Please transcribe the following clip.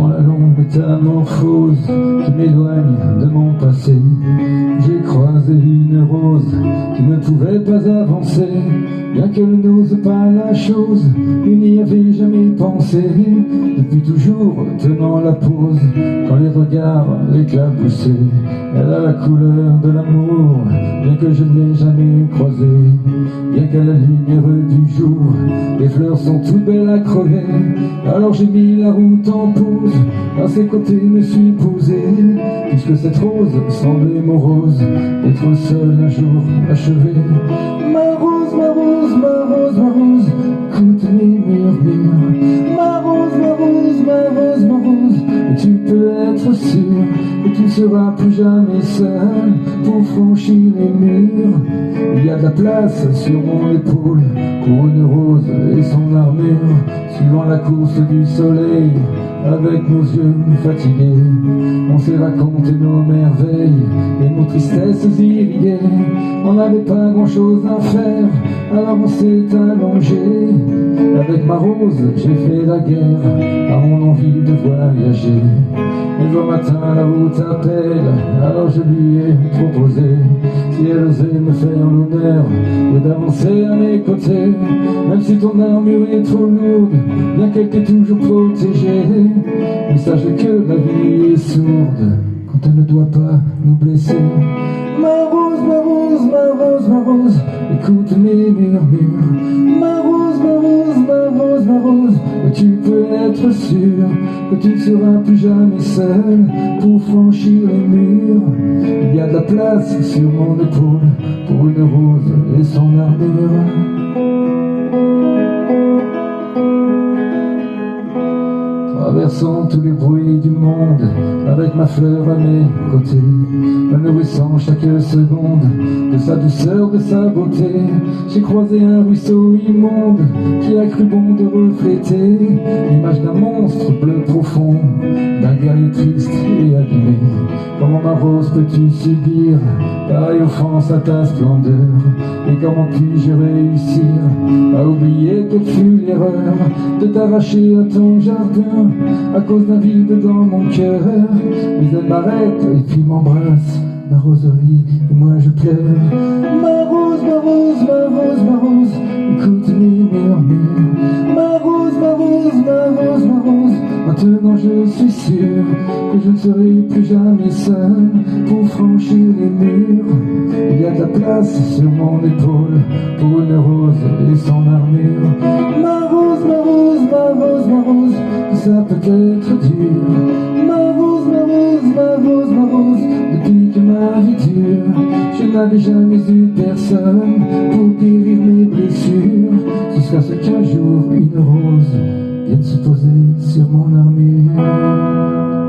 la longue métamorphose qui m'éloigne de mon passé, j'ai croisé une rose qui ne pouvait pas avancer, bien qu'elle n'ose pas la chose, il n'y avait jamais pensé. Depuis toujours tenant la pose, quand les regards l'éclaboussaient, elle a la couleur de l'amour, bien que je ne l'ai jamais croisée. Bien qu'à la lumière du jour, les fleurs sont toutes belles à crever. Alors j'ai mis la route en pause, à ses côtés me suis posé, puisque cette rose semblait morose, d'être seule un jour achevé. Ma rose, ma rose, ma rose, ma rose, écoute mes murmures. Ma rose, ma rose, ma rose, ma rose, et tu peux être sûr que tu ne seras plus jamais seul pour franchir les murs. Il y a de la place sur mon épaule pour une rose et son armure, suivant la course du soleil, avec nos yeux fatigués, on s'est raconté nos merveilles et nos tristesses irriguées. On n'avait pas grand chose à faire, alors on s'est allongé. Avec ma rose, j'ai fait la guerre à mon envie de voyager. Mais au matin, la route appelle, alors je lui ai proposé, si elle osait me faire l'honneur d'avancer à mes côtés. Même si ton armure est trop lourde, bien qu'elle t'ait toujours protégée, mais sache que la vie est sourde quand elle ne doit pas nous blesser. Ma rose, ma rose, ma rose, ma rose, écoute mes murmures. Ma rose, ma rose, ma rose, ma rose, et tu peux être sûr que tu ne seras plus jamais seul pour franchir les murs. Il y a de la place sur mon épaule pour une rose et son armure. Traversant tous les bruits du monde, avec ma fleur à mes côtés, me nourrissant chaque seconde de sa douceur, de sa beauté, j'ai croisé un ruisseau immonde qui a cru bon de refléter l'image d'un monstre bleu profond, d'un guerrier triste et abîmé. Comment ma rose peux-tu subir pareille offense à ta splendeur? Et comment puis-je réussir à oublier quelle fut l'erreur de t'arracher à ton jardin à cause d'un vide dans mon cœur? Mais elle m'arrête et puis m'embrasse, ma roserie, et moi je pleure. Ma rose, ma rose, ma rose, ma rose, écoute mes murmures. Ma rose, ma rose, ma rose, ma rose, maintenant je suis sûr que je ne serai plus jamais seul pour franchir les murs. Il y a de la place sur mon épaule pour une rose et son armure. Ma rose, ma rose, ma rose, ma rose, ça peut être dur. Ma rose, ma rose, ma rose, ma rose, depuis que ma vie dure, je n'avais jamais eu personne pour guérir mes blessures, jusqu'à ce qu'un jour une rose vienne se poser sur mon armure.